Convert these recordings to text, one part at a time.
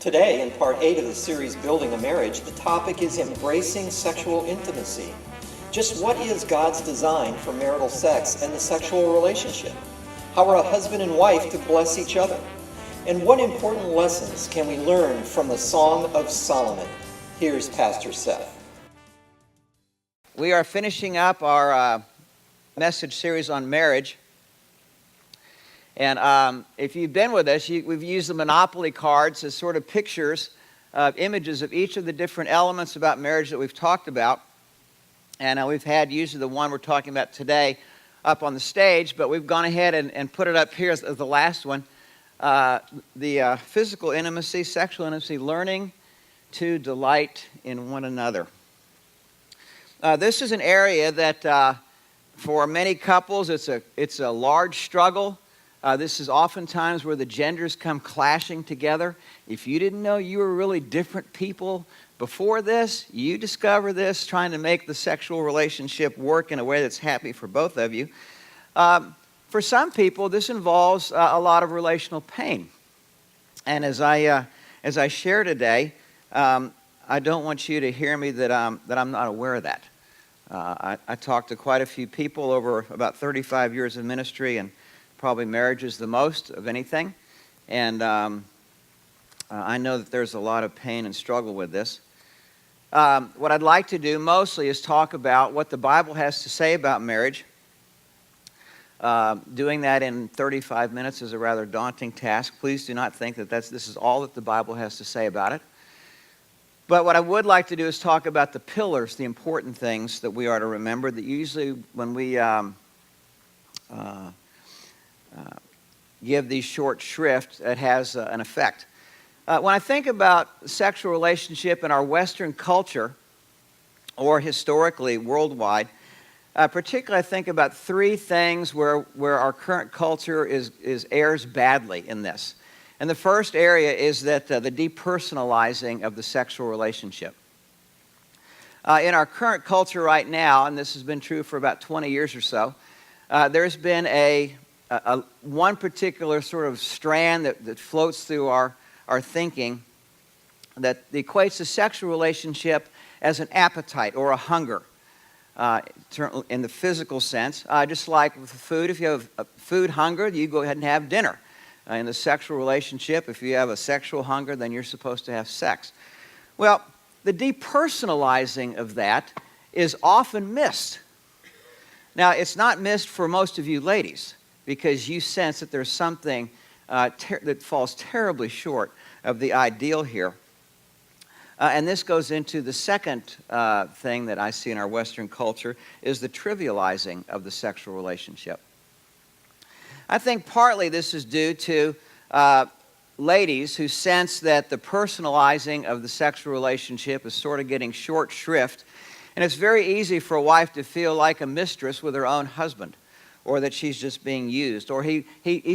Today, in part 8 of the series Building a Marriage, the topic is embracing sexual intimacy. Just what is God's design for marital sex and the sexual relationship? How are a husband and wife to bless each other? And what important lessons can we learn from the Song of Solomon? Here's Pastor Seth. We are finishing up our message series on marriage. And if you've been with us, we've used the Monopoly cards as sort of pictures, images of each of the different elements about marriage that we've talked about. And we've had usually the one we're talking about today up on the stage, but we've gone ahead and put it up here as the last one. The physical intimacy, sexual intimacy, learning to delight in one another. This is an area that for many couples, it's a large struggle. This is oftentimes where the genders come clashing together. If you didn't know you were really different people before this, you discover this trying to make the sexual relationship work in a way that's happy for both of you. For some people, this involves a lot of relational pain. And as I share today, I don't want you to hear me that I'm not aware of that. I talked to quite a few people over about 35 years of ministry, and probably marriage is the most of anything. And I know that there's a lot of pain and struggle with this. What I'd like to do mostly is talk about what the Bible has to say about marriage. Doing that in 35 minutes is a rather daunting task. Please do not think that this is all that the Bible has to say about it. But what I would like to do is talk about the pillars, the important things that we are to remember, that usually when we give these short shrift, it has an effect. When I think about sexual relationship in our Western culture, or historically worldwide, particularly I think about three things where our current culture errs badly in this. And the first area is that the depersonalizing of the sexual relationship. In our current culture right now, and this has been true for about 20 years or so, there's been one particular sort of strand that floats through our thinking that equates the sexual relationship as an appetite or a hunger in the physical sense. Just like with food, if you have a food hunger, you go ahead and have dinner. In the sexual relationship, if you have a sexual hunger, then you're supposed to have sex. Well, the depersonalizing of that is often missed. Now, it's not missed for most of you ladies, because you sense that there's something that falls terribly short of the ideal here. And this goes into the second thing that I see in our Western culture, is the trivializing of the sexual relationship. I think partly this is due to ladies who sense that the personalizing of the sexual relationship is sort of getting short shrift. And it's very easy for a wife to feel like a mistress with her own husband, or that she's just being used. Or he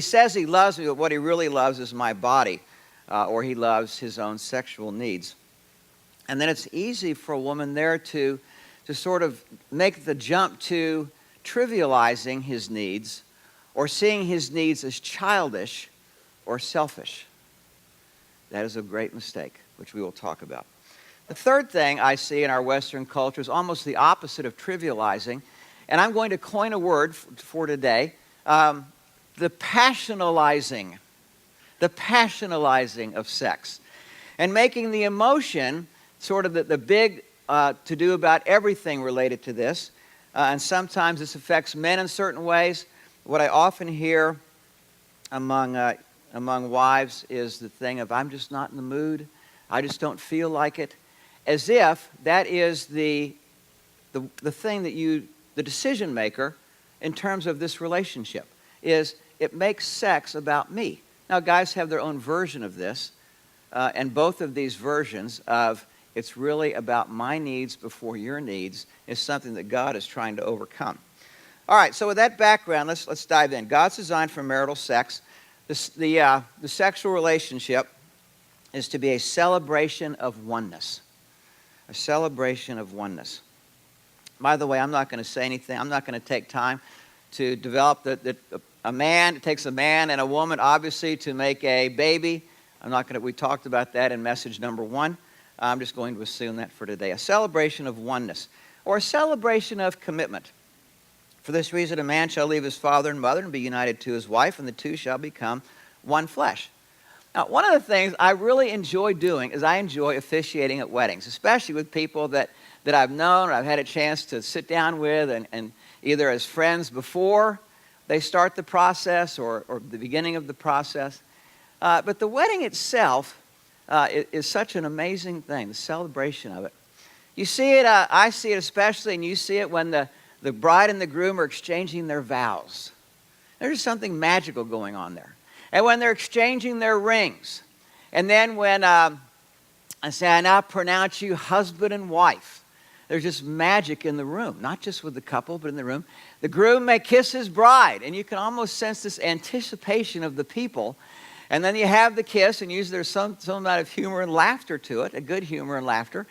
says he loves me, but what he really loves is my body, or he loves his own sexual needs. And then it's easy for a woman there to sort of make the jump to trivializing his needs, or seeing his needs as childish or selfish. That is a great mistake, which we will talk about. The third thing I see in our Western culture is almost the opposite of trivializing, and I'm going to coin a word for today, the passionalizing of sex, and making the emotion sort of the big to-do about everything related to this, and sometimes this affects men in certain ways. What I often hear among wives is the thing of, I'm just not in the mood, I just don't feel like it, as if that is the thing that the decision maker in terms of this relationship, is it makes sex about me. Now, guys have their own version of this, and both of these versions of it's really about my needs before your needs is something that God is trying to overcome. All right, so with that background, let's dive in. God's design for marital sex. The sexual relationship is to be a celebration of oneness. A celebration of oneness. By the way, I'm not going to say anything. I'm not going to take time to develop it takes a man and a woman, obviously, to make a baby. We talked about that in message number 1. I'm just going to assume that for today. A celebration of oneness, or a celebration of commitment. For this reason, a man shall leave his father and mother and be united to his wife, and the two shall become one flesh. Now, one of the things I really enjoy doing is I enjoy officiating at weddings, especially with people that I've known or I've had a chance to sit down with, and either as friends before they start the process or the beginning of the process. But the wedding itself is such an amazing thing, the celebration of it. You see it, I see it especially, and you see it when the bride and the groom are exchanging their vows. There's something magical going on there. And when they're exchanging their rings, and then when I say, I now pronounce you husband and wife, there's just magic in the room, not just with the couple, but in the room. The groom may kiss his bride, and you can almost sense this anticipation of the people. And then you have the kiss, and usually there's some amount of humor and laughter to it, a good humor and laughter.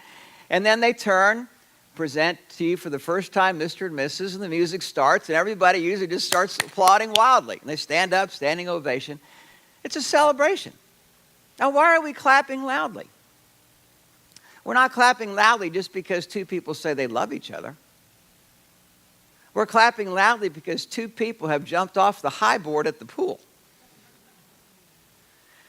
And then they turn, present to you for the first time Mr. and Mrs., and the music starts, and everybody usually just starts applauding wildly. And they stand up, standing ovation. It's a celebration. Now, why are we clapping loudly? We're not clapping loudly just because two people say they love each other. We're clapping loudly because two people have jumped off the high board at the pool.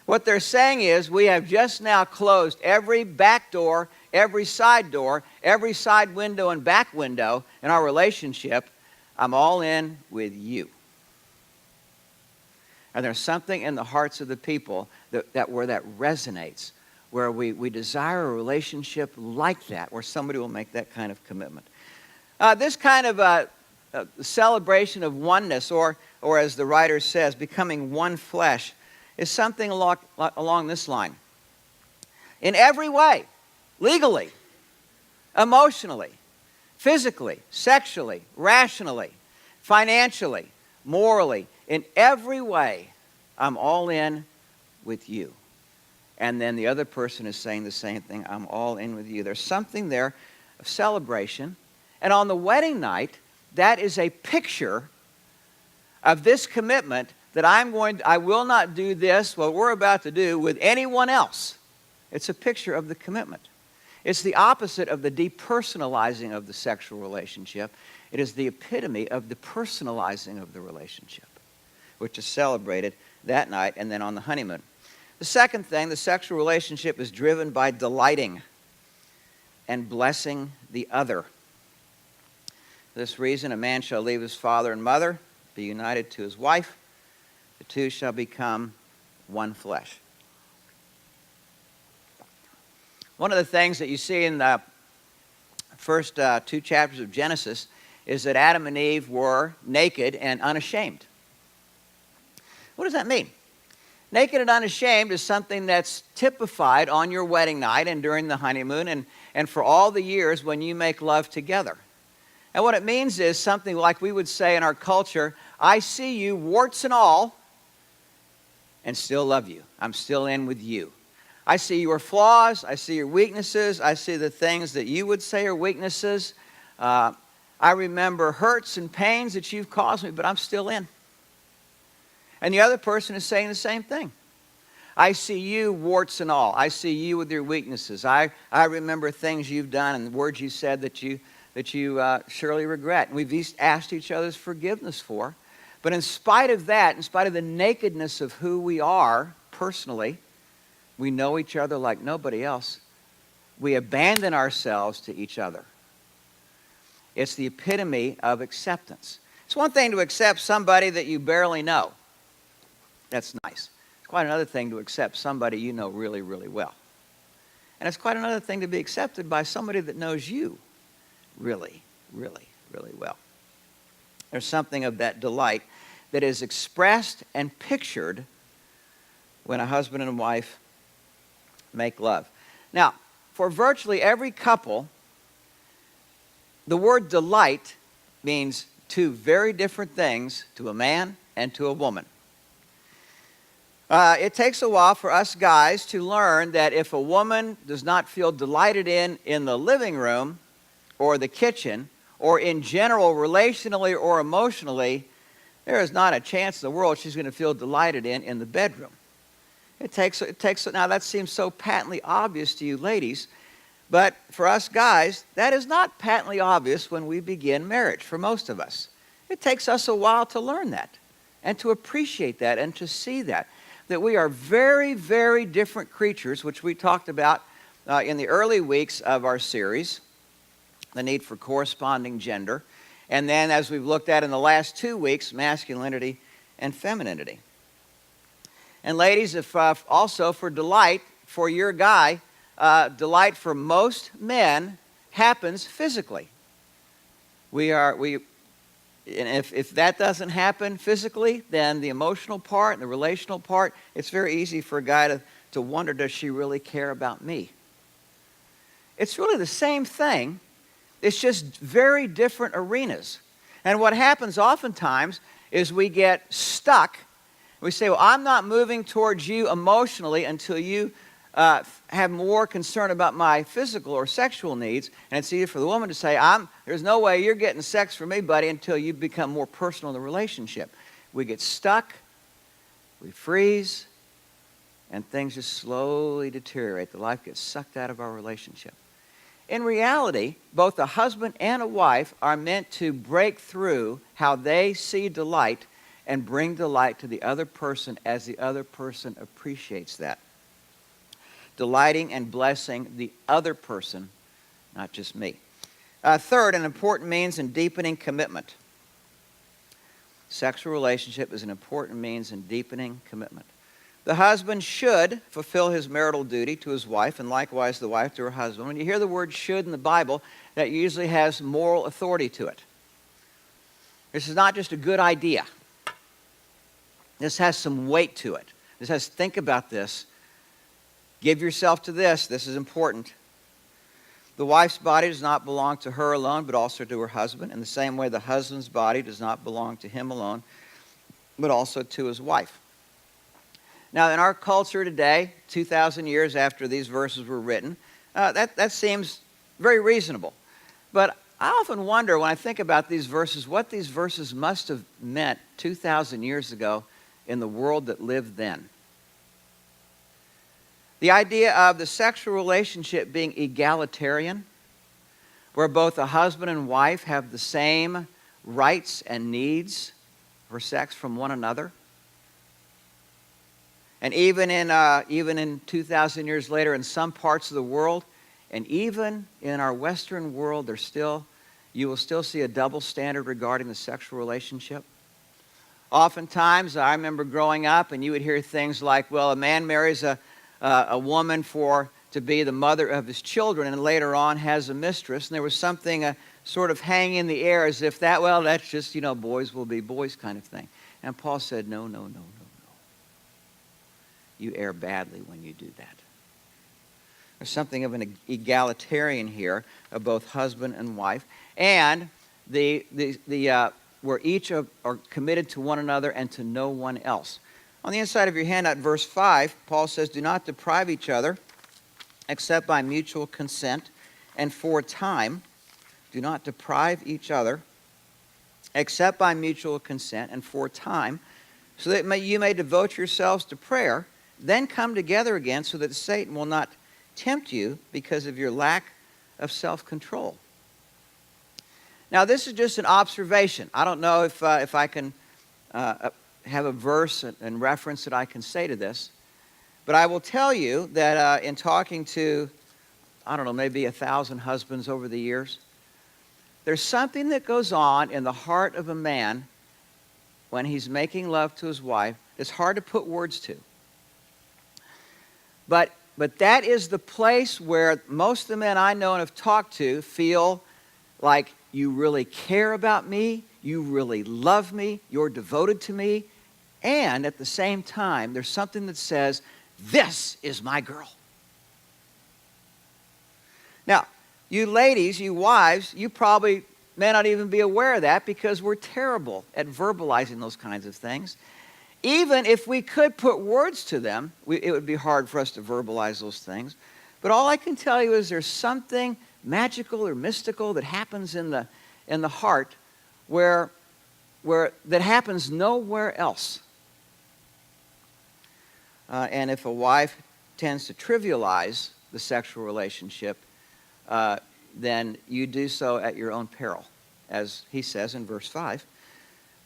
What they're saying is, we have just now closed every back door, every side window and back window in our relationship. I'm all in with you. And there's something in the hearts of the people where that resonates, where we desire a relationship like that, where somebody will make that kind of commitment. This kind of celebration of oneness, or as the writer says, becoming one flesh, is something along this line. In every way, legally, emotionally, physically, sexually, rationally, financially, morally, in every way, I'm all in with you. And then the other person is saying the same thing, I'm all in with you. There's something there of celebration. And on the wedding night, that is a picture of this commitment that I will not do this, what we're about to do, with anyone else. It's a picture of the commitment. It's the opposite of the depersonalizing of the sexual relationship. It is the epitome of the personalizing of the relationship, which is celebrated that night and then on the honeymoon. The second thing, the sexual relationship is driven by delighting and blessing the other. For this reason, a man shall leave his father and mother, be united to his wife. The two shall become one flesh. One of the things that you see in the first 2 chapters of Genesis is that Adam and Eve were naked and unashamed. What does that mean? Naked and unashamed is something that's typified on your wedding night and during the honeymoon and for all the years when you make love together. And what it means is something like we would say in our culture, I see you, warts and all, and still love you. I'm still in with you. I see your flaws. I see your weaknesses. I see the things that you would say are weaknesses. I remember hurts and pains that you've caused me, but I'm still in. And the other person is saying the same thing. I see you, warts and all. I see you with your weaknesses. I remember things you've done and the words you said that you surely regret. And we've asked each other's forgiveness for. But in spite of that, in spite of the nakedness of who we are personally, we know each other like nobody else. We abandon ourselves to each other. It's the epitome of acceptance. It's one thing to accept somebody that you barely know. That's nice. It's quite another thing to accept somebody you know really, really well. And it's quite another thing to be accepted by somebody that knows you really, really, really well. There's something of that delight that is expressed and pictured when a husband and wife make love. Now, for virtually every couple, the word delight means two very different things to a man and to a woman. It takes a while for us guys to learn that if a woman does not feel delighted in the living room or the kitchen, or in general, relationally or emotionally, there is not a chance in the world she's going to feel delighted in the bedroom. Now that seems so patently obvious to you ladies, but for us guys, that is not patently obvious when we begin marriage, for most of us. It takes us a while to learn that and to appreciate that and to see that we are very, very different creatures, which we talked about in the early weeks of our series, the need for corresponding gender, and then as we've looked at in the last 2 weeks, masculinity and femininity. And ladies, if also for delight, for your guy, delight for most men happens physically. And if that doesn't happen physically, then the emotional part and the relational part, it's very easy for a guy to wonder, does she really care about me? It's really the same thing. It's just very different arenas. And what happens oftentimes is we get stuck. We say, well, I'm not moving towards you emotionally until you have more concern about my physical or sexual needs. And it's easy for the woman to say, there's no way you're getting sex from me, buddy, until you become more personal in the relationship. We get stuck, we freeze, and things just slowly deteriorate. The life gets sucked out of our relationship. In reality, both a husband and a wife are meant to break through how they see delight and bring delight to the other person as the other person appreciates that. Delighting and blessing the other person, not just me. Third, an important means in deepening commitment. Sexual relationship is an important means in deepening commitment. The husband should fulfill his marital duty to his wife, and likewise the wife to her husband. When you hear the word should in the Bible, that usually has moral authority to it. This is not just a good idea. This has some weight to it. This has, think about this. Give yourself to this. This is important. The wife's body does not belong to her alone, but also to her husband. In the same way, the husband's body does not belong to him alone, but also to his wife. Now, in our culture today, 2,000 years after these verses were written, that seems very reasonable. But I often wonder when I think about these verses, what these verses must have meant 2,000 years ago in the world that lived then. The idea of the sexual relationship being egalitarian, where both a husband and wife have the same rights and needs for sex from one another. And even in 2,000 years later, in some parts of the world, and even in our Western world, you will still see a double standard regarding the sexual relationship. Oftentimes, I remember growing up, and you would hear things like, well, a man marries a woman to be the mother of his children, and later on has a mistress. And there was something sort of hanging in the air as if that's just, boys will be boys kind of thing. And Paul said, no. You err badly when you do that. There's something of an egalitarian here of both husband and wife, and where each are committed to one another and to no one else. On the inside of your handout, verse 5, Paul says, do not deprive each other except by mutual consent and for a time. Do not deprive each other except by mutual consent and for a time, so that you may devote yourselves to prayer, then come together again so that Satan will not tempt you because of your lack of self-control. Now, this is just an observation. I don't know if I can have a verse and reference that I can say to this, but I will tell you that in talking to, maybe 1,000 husbands over the years, there's something that goes on in the heart of a man when he's making love to his wife that's hard to put words to. But that is the place where most of the men I know and have talked to feel like you really care about me, you really love me, you're devoted to me, and at the same time, there's something that says, this is my girl. Now, you ladies, you wives, you probably may not even be aware of that because we're terrible at verbalizing those kinds of things. Even if we could put words to them, it would be hard for us to verbalize those things. But all I can tell you is there's something magical or mystical that happens in the heart where that happens nowhere else. And if a wife tends to trivialize the sexual relationship, then you do so at your own peril. As he says in verse 5,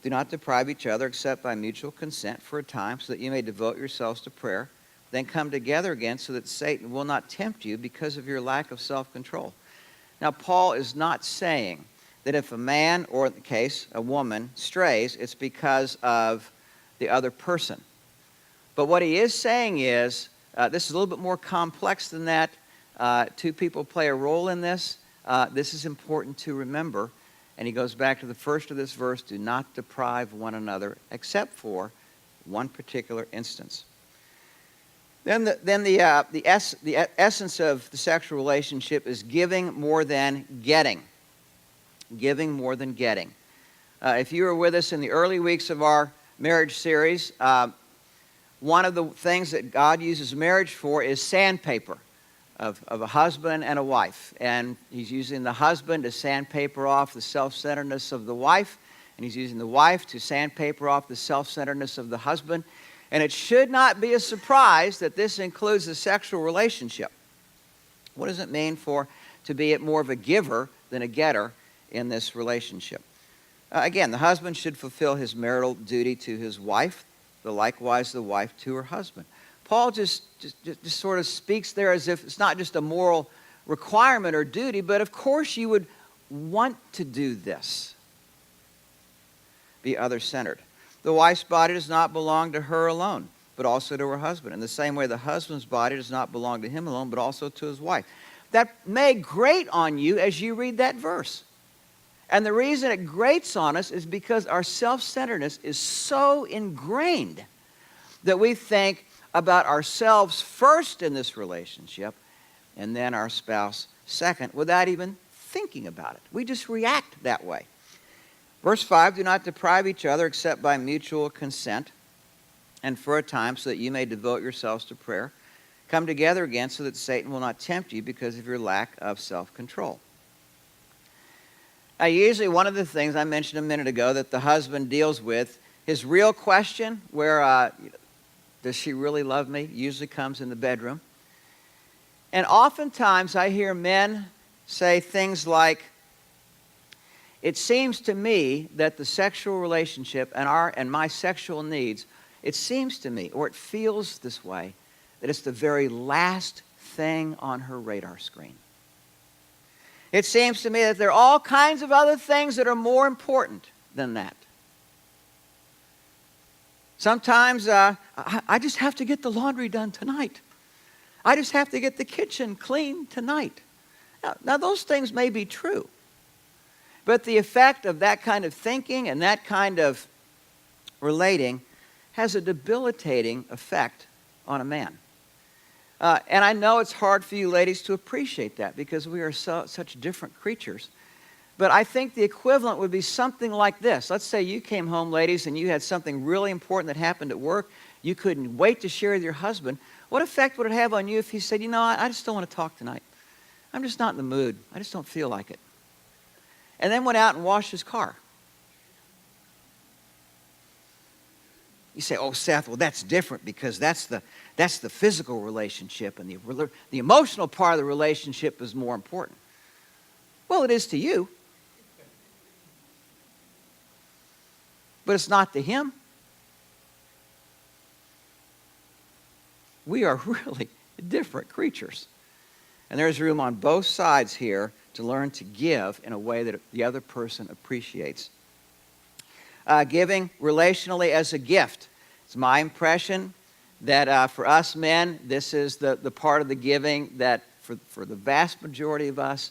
do not deprive each other except by mutual consent for a time, so that you may devote yourselves to prayer. Then come together again so that Satan will not tempt you because of your lack of self-control. Now, Paul is not saying that if a man, or in the case, a woman, strays, it's because of the other person. But what he is saying is, this is a little bit more complex than that. Two people play a role in this. This is important to remember. And he goes back to the first of this verse, do not deprive one another, except for one particular instance. Then the essence of the sexual relationship is giving more than getting. Giving more than getting. If you were with us in the early weeks of our marriage series, one of the things that God uses marriage for is sandpaper of a husband and a wife. And he's using the husband to sandpaper off the self-centeredness of the wife, and he's using the wife to sandpaper off the self-centeredness of the husband. And it should not be a surprise that this includes the sexual relationship. What does it mean to be more of a giver than a getter in this relationship? Again, the husband should fulfill his marital duty to his wife, but likewise the wife to her husband. Paul just sort of speaks there as if it's not just a moral requirement or duty, but of course you would want to do this. Be other-centered. The wife's body does not belong to her alone, but also to her husband. In the same way, the husband's body does not belong to him alone, but also to his wife. That may grate on you as you read that verse. And the reason it grates on us is because our self-centeredness is so ingrained that we think about ourselves first in this relationship and then our spouse second without even thinking about it. We just react that way. Verse 5, do not deprive each other except by mutual consent and for a time so that you may devote yourselves to prayer. Come together again so that Satan will not tempt you because of your lack of self-control. Now, usually one of the things I mentioned a minute ago that the husband deals with, his real question, where does she really love me, usually comes in the bedroom. And oftentimes I hear men say things like, it seems to me that the sexual relationship and my sexual needs, it seems to me, or it feels this way, that it's the very last thing on her radar screen. It seems to me that there are all kinds of other things that are more important than that. Sometimes I just have to get the laundry done tonight. I just have to get the kitchen clean tonight. Now those things may be true. But the effect of that kind of thinking and that kind of relating has a debilitating effect on a man. And I know it's hard for you ladies to appreciate that because we are such different creatures. But I think the equivalent would be something like this. Let's say you came home, ladies, and you had something really important that happened at work. You couldn't wait to share with your husband. What effect would it have on you if he said, you know, I just don't want to talk tonight. I'm just not in the mood. I just don't feel like it. And then went out and washed his car. You say, oh, Seth, well, that's different because that's the physical relationship and the emotional part of the relationship is more important. Well, it is to you. But it's not to him. We are really different creatures. And there's room on both sides here to learn to give in a way that the other person appreciates. Giving relationally as a gift. It's my impression that for us men, this is the part of the giving that for the vast majority of us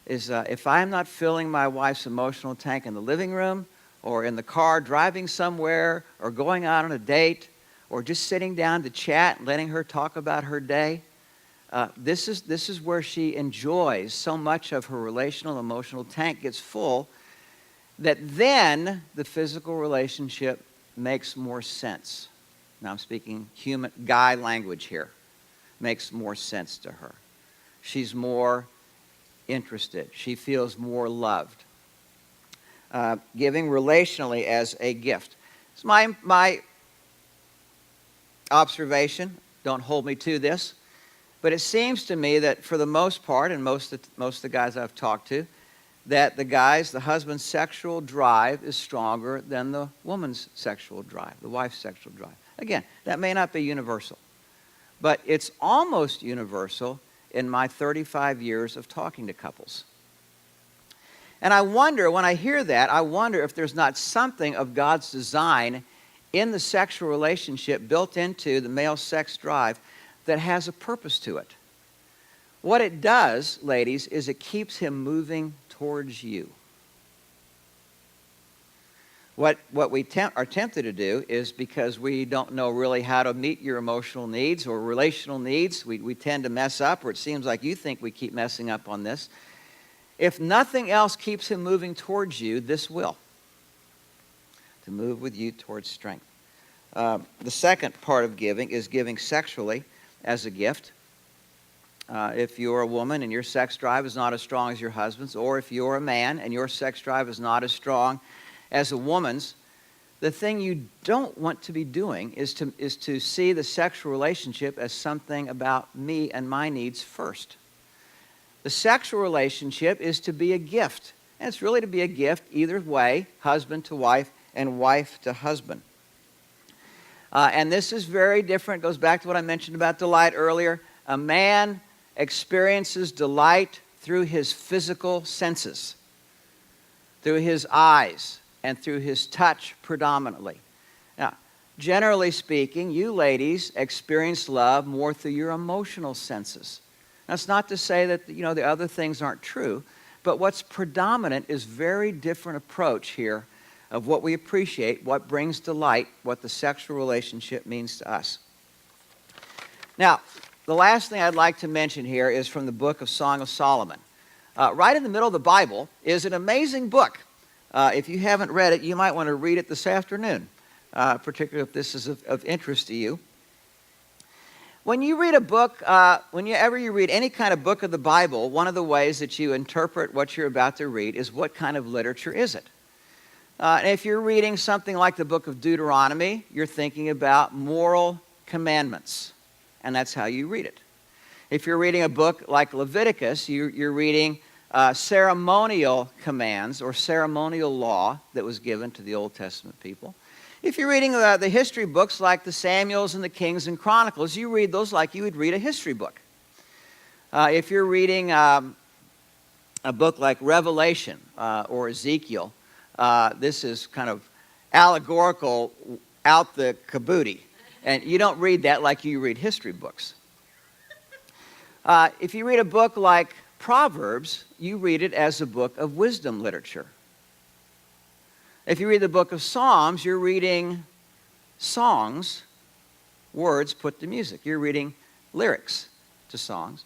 is if I'm not filling my wife's emotional tank in the living room or in the car driving somewhere or going out on a date or just sitting down to chat and letting her talk about her day, this is where she enjoys so much of her relational, emotional tank gets full that then the physical relationship makes more sense. Now I'm speaking human guy language here. Makes more sense to her. She's more interested. She feels more loved. Giving relationally as a gift. So my observation. Don't hold me to this. But it seems to me that for the most part, and most of the guys I've talked to, that the husband's sexual drive is stronger than the woman's sexual drive, the wife's sexual drive. Again, that may not be universal, but it's almost universal in my 35 years of talking to couples. And I wonder, when I hear that, I wonder if there's not something of God's design in the sexual relationship built into the male sex drive that has a purpose to it. What it does, ladies, is it keeps him moving towards you. What we are tempted to do is, because we don't know really how to meet your emotional needs or relational needs, we tend to mess up, or it seems like you think we keep messing up on this. If nothing else keeps him moving towards you, this will. To move with you towards strength. The second part of giving is giving sexually as a gift. If you're a woman and your sex drive is not as strong as your husband's, or if you're a man and your sex drive is not as strong as a woman's, the thing you don't want to be doing is to see the sexual relationship as something about me and my needs first. The sexual relationship is to be a gift. And it's really to be a gift either way, husband to wife and wife to husband. And this is very different. It goes back to what I mentioned about delight earlier. A man experiences delight through his physical senses, through his eyes, and through his touch predominantly. Now, generally speaking, you ladies experience love more through your emotional senses. That's not to say that, the other things aren't true, but what's predominant is very different approach here of what we appreciate, what brings delight, what the sexual relationship means to us. Now, the last thing I'd like to mention here is from the book of Song of Solomon. Right in the middle of the Bible is an amazing book. If you haven't read it, you might want to read it this afternoon, particularly if this is of interest to you. When you read a book, whenever you read any kind of book of the Bible, one of the ways that you interpret what you're about to read is what kind of literature is it? And if you're reading something like the book of Deuteronomy, you're thinking about moral commandments, and that's how you read it. If you're reading a book like Leviticus, you're reading ceremonial commands or ceremonial law that was given to the Old Testament people. If you're reading the history books like the Samuels and the Kings and Chronicles, you read those like you would read a history book. If you're reading a book like Revelation or Ezekiel, this is kind of allegorical out the caboodie. And you don't read that like you read history books. If you read a book like Proverbs, you read it as a book of wisdom literature. If you read the book of Psalms, you're reading songs, words put to music. You're reading lyrics to songs.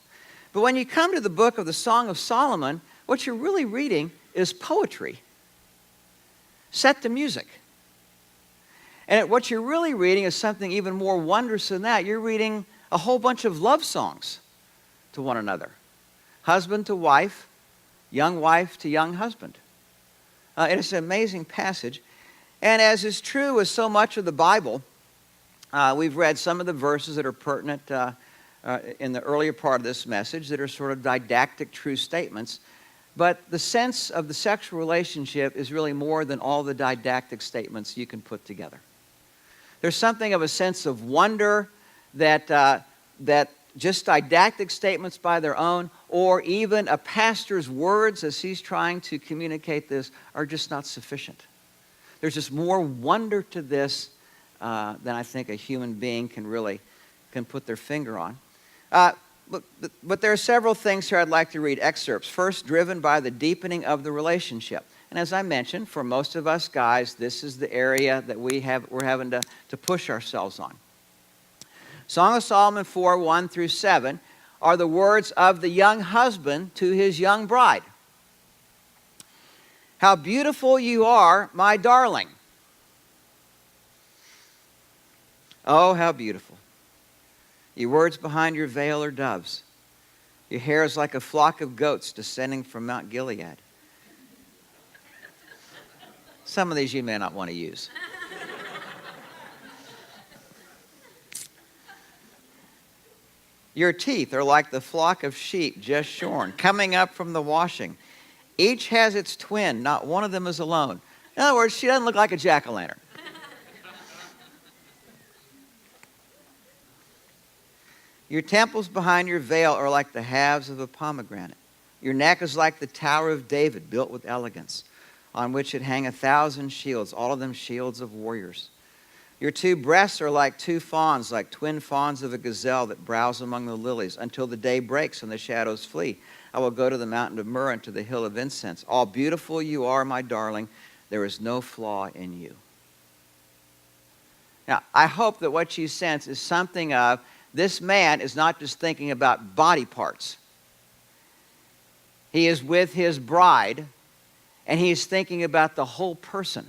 But when you come to the book of the Song of Solomon, what you're really reading is poetry set to music. And what you're really reading is something even more wondrous than that. You're reading a whole bunch of love songs to one another. Husband to wife to young husband. It is an amazing passage. And as is true with so much of the Bible, we've read some of the verses that are pertinent in the earlier part of this message that are sort of didactic true statements. But the sense of the sexual relationship is really more than all the didactic statements you can put together. There's something of a sense of wonder that just didactic statements by their own, or even a pastor's words as he's trying to communicate this, are just not sufficient. There's just more wonder to this than I think a human being can put their finger on. But there are several things here I'd like to read excerpts. First, driven by the deepening of the relationship. And as I mentioned, for most of us guys, this is the area that we're having to push ourselves on. Song of Solomon 4, 1 through 7 are the words of the young husband to his young bride. How beautiful you are, my darling. Oh, how beautiful. Your words behind your veil are doves. Your hair is like a flock of goats descending from Mount Gilead. Some of these you may not want to use. Your teeth are like the flock of sheep just shorn, coming up from the washing. Each has its twin, not one of them is alone. In other words, she doesn't look like a jack-o'-lantern. Your temples behind your veil are like the halves of a pomegranate. Your neck is like the Tower of David, built with elegance, on which it hang 1,000 shields, all of them shields of warriors. Your two breasts are like two fawns, like twin fawns of a gazelle that browse among the lilies, until the day breaks and the shadows flee. I will go to the mountain of myrrh and to the hill of incense. All beautiful you are, my darling. There is no flaw in you. Now, I hope that what you sense is something of, this man is not just thinking about body parts. He is with his bride, and he is thinking about the whole person.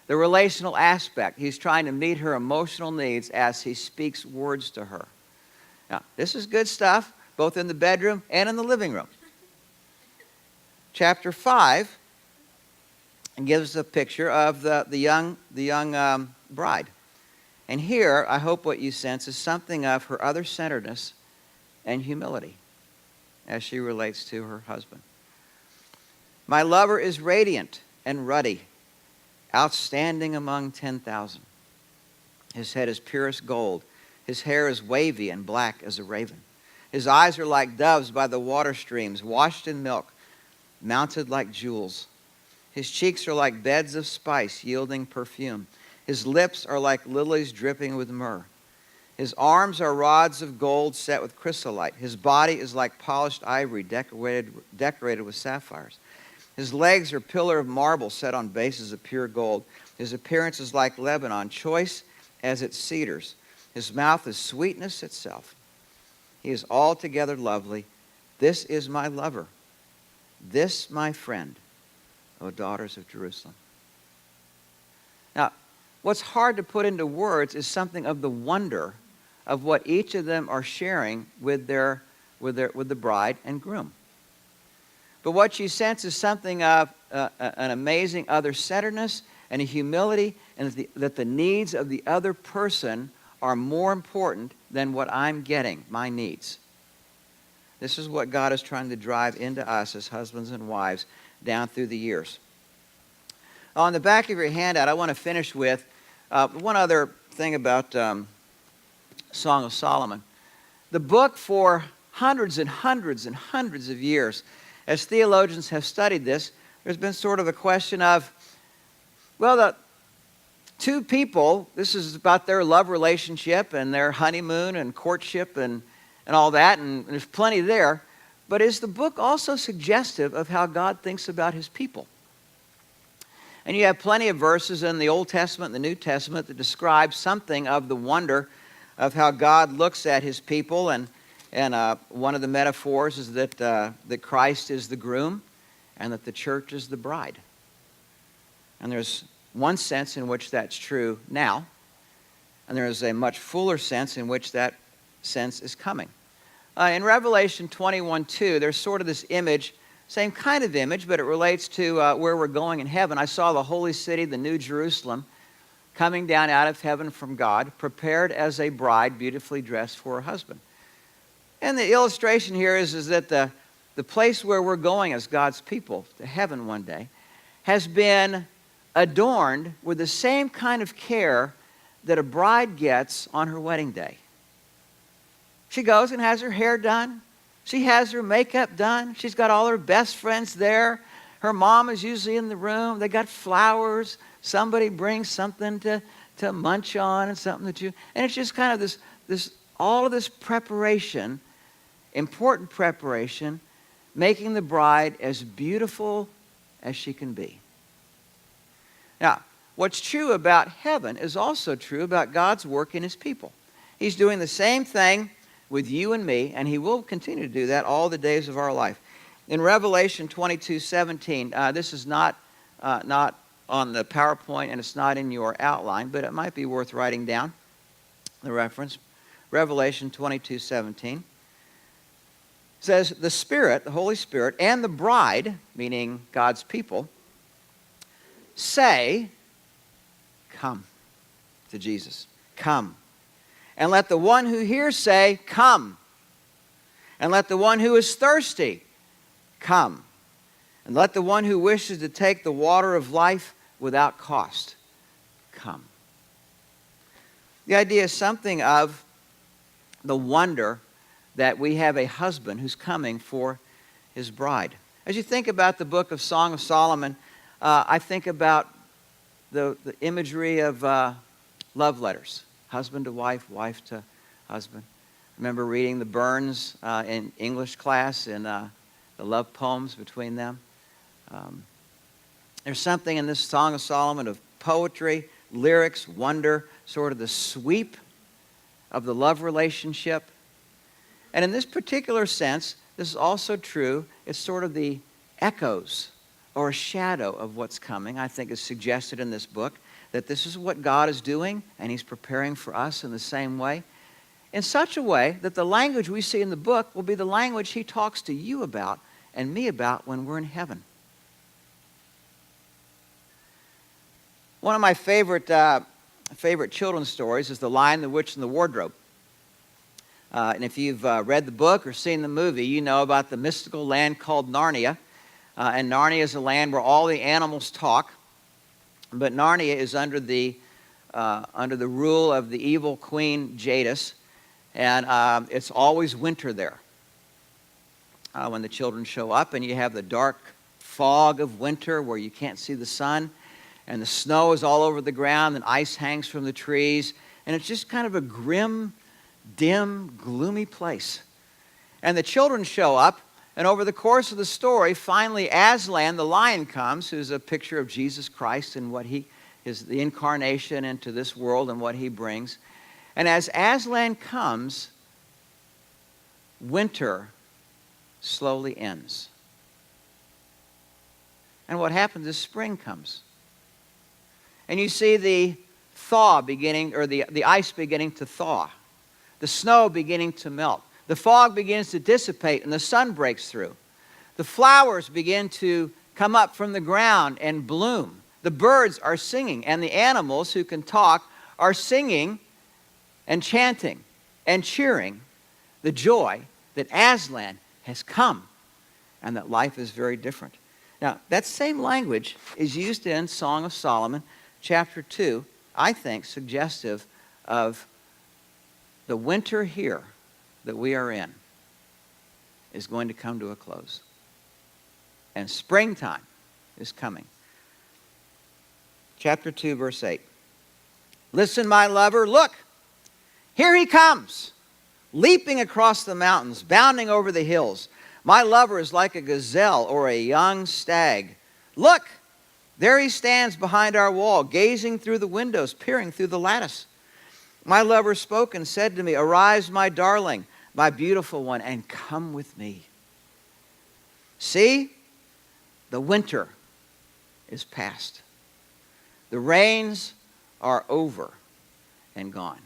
The relational aspect. He's trying to meet her emotional needs as he speaks words to her. Now, this is good stuff, both in the bedroom and in the living room. Chapter 5 gives a picture of the young bride. And here, I hope what you sense is something of her other-centeredness and humility as she relates to her husband. My lover is radiant and ruddy, outstanding among 10,000. His head is purest gold. His hair is wavy and black as a raven. His eyes are like doves by the water streams, washed in milk, mounted like jewels. His cheeks are like beds of spice, yielding perfume. His lips are like lilies dripping with myrrh. His arms are rods of gold set with chrysolite. His body is like polished ivory decorated with sapphires. His legs are pillar of marble set on bases of pure gold. His appearance is like Lebanon, choice as its cedars. His mouth is sweetness itself. He is altogether lovely. This is my lover. This my friend, O daughters of Jerusalem. Now, what's hard to put into words is something of the wonder of what each of them are sharing with the bride and groom. But what you sense is something of an amazing other-centeredness and a humility, and that the needs of the other person are more important than what I'm getting, my needs. This is what God is trying to drive into us as husbands and wives down through the years. On the back of your handout, I want to finish with one other thing about Song of Solomon. The book, for hundreds and hundreds and hundreds of years, as theologians have studied this, there's been sort of a question of, well, the two people, this is about their love relationship and their honeymoon and courtship and all that, and there's plenty there. But is the book also suggestive of how God thinks about his people? And you have plenty of verses in the Old Testament and the New Testament that describe something of the wonder of how God looks at his people. And one of the metaphors is that Christ is the groom and that the church is the bride. And there's one sense in which that's true now, and there is a much fuller sense in which that sense is coming. In Revelation 21:2, there's sort of this image, same kind of image, but it relates to where we're going in heaven. I saw the holy city, the New Jerusalem, coming down out of heaven from God, prepared as a bride, beautifully dressed for her husband. And the illustration here is that the place where we're going as God's people, to heaven one day, has been adorned with the same kind of care that a bride gets on her wedding day. She goes and has her hair done. She has her makeup done. She's got all her best friends there. Her mom is usually in the room. They got flowers. Somebody brings something to munch on and something and it's just kind of this all of this preparation, important preparation, making the bride as beautiful as she can be. Now, what's true about heaven is also true about God's work in his people. He's doing the same thing with you and me, and he will continue to do that all the days of our life. In Revelation 22:17, this is not on the PowerPoint, and it's not in your outline, but it might be worth writing down, the reference. Revelation 22:17 says, the Spirit, the Holy Spirit, and the bride, meaning God's people, say, come, to Jesus. Come. And let the one who hears say, come. And let the one who is thirsty come. And let the one who wishes to take the water of life without cost come. The idea is something of the wonder that we have a husband who's coming for his bride. As you think about the book of Song of Solomon, I think about the imagery of love letters, husband to wife, wife to husband. I remember reading the Burns in English class and the love poems between them. There's something in this Song of Solomon of poetry, lyrics, wonder, sort of the sweep of the love relationship. And in this particular sense, this is also true. It's sort of the echoes or a shadow of what's coming, I think is suggested in this book, that this is what God is doing, and He's preparing for us in the same way, in such a way that the language we see in the book will be the language He talks to you about and me about when we're in heaven. One of my favorite children's stories is The Lion, the Witch, and the Wardrobe. And if you've read the book or seen the movie, you know about the mystical land called Narnia. And Narnia is a land where all the animals talk. But Narnia is under the rule of the evil queen Jadis. And it's always winter there when the children show up. And you have the dark fog of winter where you can't see the sun. And the snow is all over the ground, and ice hangs from the trees. And it's just kind of a grim, dim, gloomy place. And the children show up, and over the course of the story, finally Aslan, the lion, comes, who's a picture of Jesus Christ and what he is, the incarnation into this world and what he brings. And as Aslan comes, winter slowly ends. And what happens is spring comes. And you see the thaw beginning, or the ice beginning to thaw. The snow beginning to melt. The fog begins to dissipate and the sun breaks through. The flowers begin to come up from the ground and bloom. The birds are singing, and the animals who can talk are singing and chanting and cheering the joy that Aslan has come and that life is very different. Now, that same language is used in Song of Solomon, chapter 2, I think suggestive of the winter here that we are in is going to come to a close. And springtime is coming. Chapter 2, verse 8. Listen, my lover, look, here he comes, leaping across the mountains, bounding over the hills. My lover is like a gazelle or a young stag. Look, there he stands behind our wall, gazing through the windows, peering through the lattice. My lover spoke and said to me, arise, my darling, my beautiful one, and come with me. See, the winter is past. The rains are over and gone.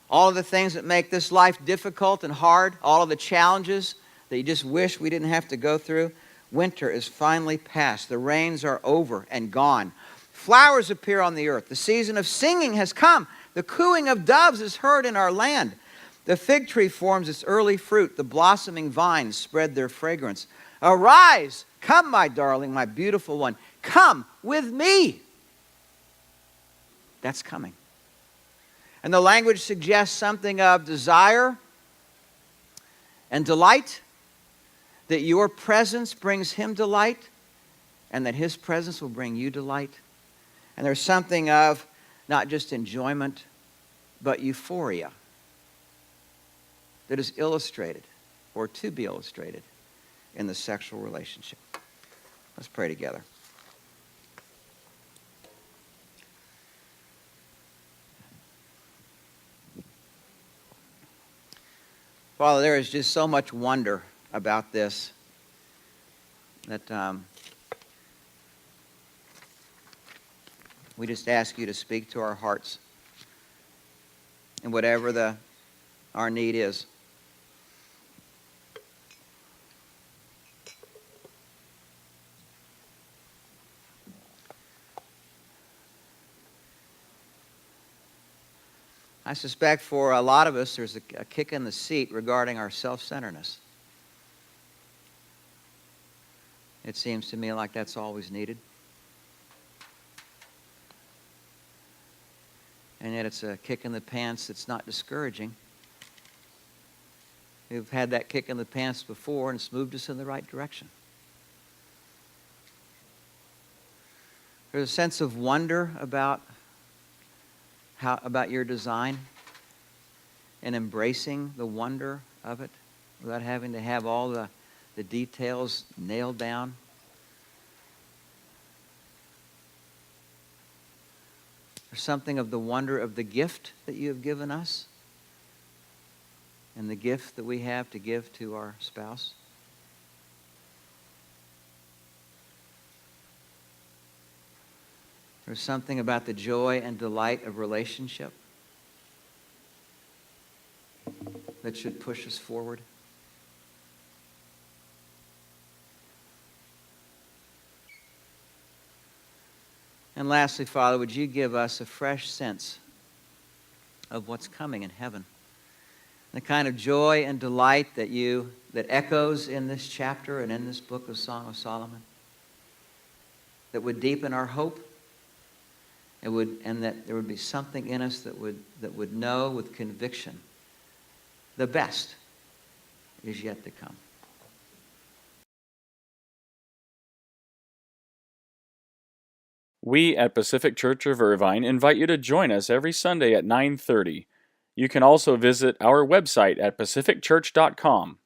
All of the things that make this life difficult and hard, all of the challenges that you just wish we didn't have to go through, winter is finally past. The rains are over and gone. Flowers appear on the earth. The season of singing has come. The cooing of doves is heard in our land. The fig tree forms its early fruit. The blossoming vines spread their fragrance. Arise, come, my darling, my beautiful one. Come with me. That's coming. And the language suggests something of desire and delight, that your presence brings him delight, and that his presence will bring you delight. And there's something of not just enjoyment, but euphoria that is illustrated, or to be illustrated, in the sexual relationship. Let's pray together. Father, there is just so much wonder about this that we just ask you to speak to our hearts in whatever our need is. I suspect for a lot of us there's a kick in the seat regarding our self-centeredness. It seems to me like that's always needed. And yet it's a kick in the pants that's not discouraging. We've had that kick in the pants before, and it's moved us in the right direction. There's a sense of wonder about your design and embracing the wonder of it without having to have all the details nailed down. There's something of the wonder of the gift that you have given us and the gift that we have to give to our spouse. There's something about the joy and delight of relationship that should push us forward. And lastly, Father, would you give us a fresh sense of what's coming in heaven? The kind of joy and delight that echoes in this chapter and in this book of Song of Solomon, that would deepen our hope, and that there would be something in us that would know with conviction the best is yet to come. We at Pacific Church of Irvine invite you to join us every Sunday at 9:30. You can also visit our website at pacificchurch.com.